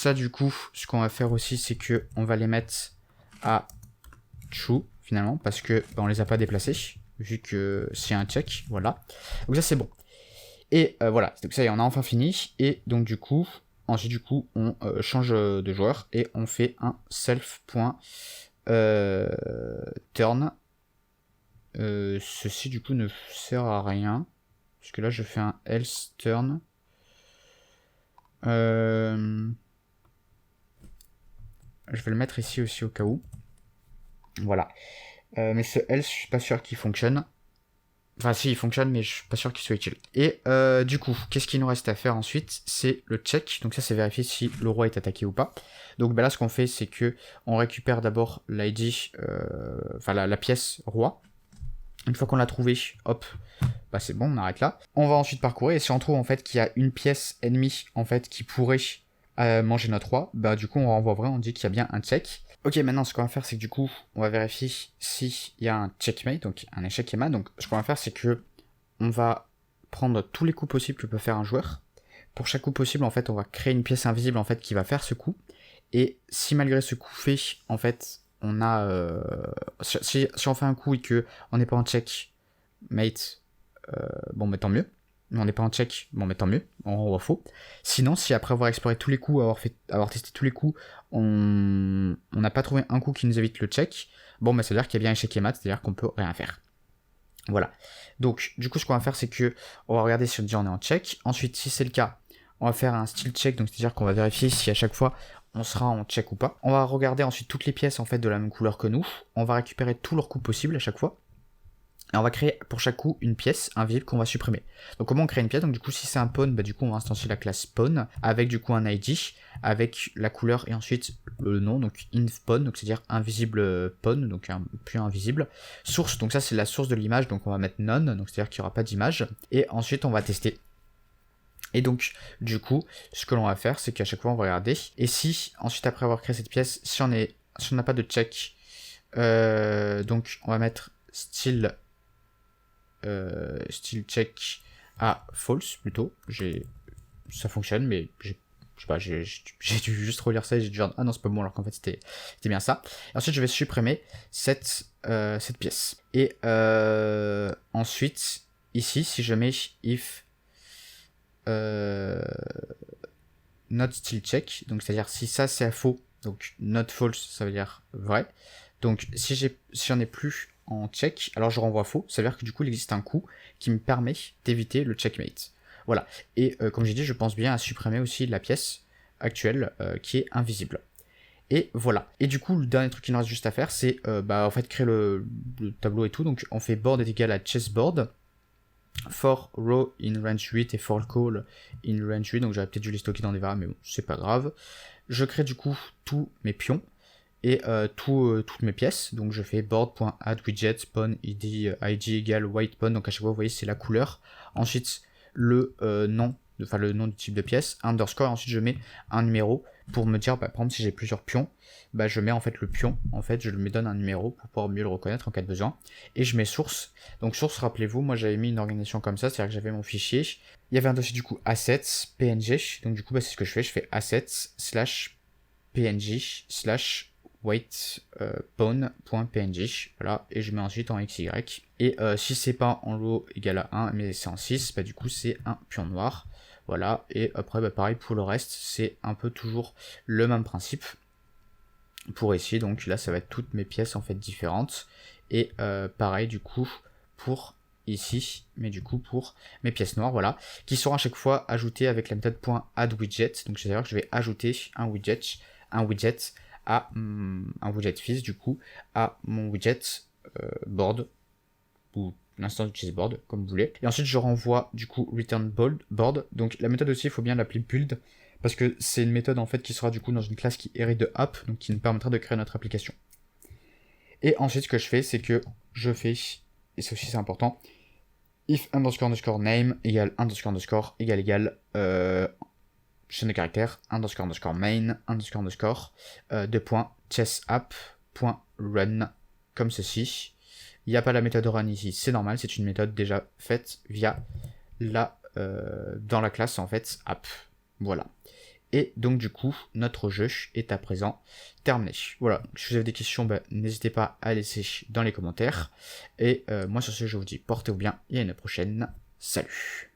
ça du coup, ce qu'on va faire aussi, c'est que on va les mettre à true finalement, parce que on les a pas déplacés, vu que c'est un check, voilà. Donc ça c'est bon. Et voilà, donc ça y est, on a enfin fini. Et donc du coup, ensuite du coup, on change de joueur et on fait un self.turn. Ceci du coup ne sert à rien. Parce que là je fais un else turn. Je vais le mettre ici aussi au cas où. Voilà. Mais ce else, je suis pas sûr qu'il fonctionne. Enfin, si, il fonctionne, mais je suis pas sûr qu'il soit utile. Et du coup, qu'est-ce qu'il nous reste à faire ensuite? C'est le check. Donc ça, c'est vérifier si le roi est attaqué ou pas. Donc bah là, ce qu'on fait, c'est que on récupère d'abord l'ID, enfin la pièce roi. Une fois qu'on l'a trouvé, hop, bah c'est bon, on arrête là. On va ensuite parcourir, et si on trouve en fait qu'il y a une pièce ennemie en fait qui pourrait manger notre roi, bah du coup on renvoie vrai, on dit qu'il y a bien un check. Ok, maintenant ce qu'on va faire, c'est que du coup, on va vérifier s'il y a un checkmate, donc un échec et mat. Donc ce qu'on va faire, c'est que on va prendre tous les coups possibles que peut faire un joueur. Pour chaque coup possible, en fait, on va créer une pièce invisible en fait qui va faire ce coup. Et si malgré ce coup fait, en fait, on a... si on fait un coup et que on n'est pas en checkmate, bon, mais tant mieux. Mais on n'est pas en check, bon, mais tant mieux, on renvoie faux. Sinon, si après avoir exploré tous les coups, avoir testé tous les coups, on n'a pas trouvé un coup qui nous évite le check, bon, bah, ça veut dire qu'il y a bien échec et mat, c'est-à-dire qu'on peut rien faire. Voilà. Donc, du coup, ce qu'on va faire, c'est que on va regarder si on est en check. Ensuite, si c'est le cas, on va faire un still check, donc c'est-à-dire qu'on va vérifier si à chaque fois on sera en check ou pas. On va regarder ensuite toutes les pièces en fait de la même couleur que nous. On va récupérer tous leurs coups possibles à chaque fois. Et on va créer pour chaque coup une pièce invisible qu'on va supprimer. Donc comment on crée une pièce? Donc du coup si c'est un pawn, bah du coup on va instancier la classe pawn avec du coup un ID, avec la couleur et ensuite le nom, donc inv pawn, donc c'est-à-dire invisible pawn, donc un puits invisible. Source, donc ça c'est la source de l'image, donc on va mettre none, donc c'est-à-dire qu'il n'y aura pas d'image. Et ensuite on va tester. Et donc, du coup, ce que l'on va faire, c'est qu'à chaque fois, on va regarder. Et si, ensuite, après avoir créé cette pièce, si on n'a pas de check, donc on va mettre still check à false plutôt. Ça fonctionne, mais je sais pas, j'ai dû juste relire ça et j'ai dû dire ah non c'est pas bon alors qu'en fait c'était bien ça. Et ensuite je vais supprimer cette pièce. Et ensuite ici si je mets if not still check, donc c'est à dire si ça c'est à faux, donc not false ça veut dire vrai. Donc si j'en ai plus en check, alors je renvoie faux, ça veut dire que du coup il existe un coup qui me permet d'éviter le checkmate. Voilà, et comme j'ai dit, je pense bien à supprimer aussi la pièce actuelle qui est invisible. Et voilà. Et du coup, le dernier truc qu'il nous reste juste à faire, c'est en fait créer le tableau et tout. Donc on fait board est égal à chessboard for row in range 8 et for call in range 8. Donc j'aurais peut-être dû les stocker dans des variables, mais bon, c'est pas grave. Je crée du coup tous mes pions et toutes mes pièces. Donc je fais board.addWidget pawn id égale white pawn. Donc à chaque fois, vous voyez, c'est la couleur. Ensuite, le nom du type de pièce, underscore, et ensuite je mets un numéro pour me dire, par exemple, si j'ai plusieurs pions, je mets en fait le pion, en fait, je me donne un numéro pour pouvoir mieux le reconnaître en cas de besoin, et je mets source. Donc source, rappelez-vous, moi j'avais mis une organisation comme ça, c'est-à-dire que j'avais mon fichier, il y avait un dossier du coup assets, png, donc du coup c'est ce que je fais assets / png / wait pawn.png, voilà, et je mets ensuite en xy, et si c'est pas en row égal à 1, mais c'est en 6, du coup c'est un pion noir, voilà, et après pareil pour le reste, c'est un peu toujours le même principe, pour ici, donc là ça va être toutes mes pièces en fait différentes, et pareil du coup pour ici, mais du coup pour mes pièces noires, voilà, qui seront à chaque fois ajoutées avec la méthode .addWidget, donc c'est-à-dire que je vais ajouter un widget à un widget fils du coup à mon widget board ou l'instance du chessboard comme vous voulez, et ensuite je renvoie du coup return board. Donc la méthode aussi il faut bien l'appeler build parce que c'est une méthode en fait qui sera du coup dans une classe qui hérite de app, donc qui nous permettra de créer notre application. Et ensuite ce que je fais c'est que je fais, et ça aussi c'est important, if underscore name égale underscore égale chaîne de caractères, underscore main, underscore, chessapp.run, comme ceci. Il n'y a pas la méthode run ici, c'est normal, c'est une méthode déjà faite via dans la classe en fait app. Voilà. Et donc du coup, notre jeu est à présent terminé. Voilà, si vous avez des questions, n'hésitez pas à laisser dans les commentaires. Et moi sur ce, je vous dis portez-vous bien et à une prochaine. Salut!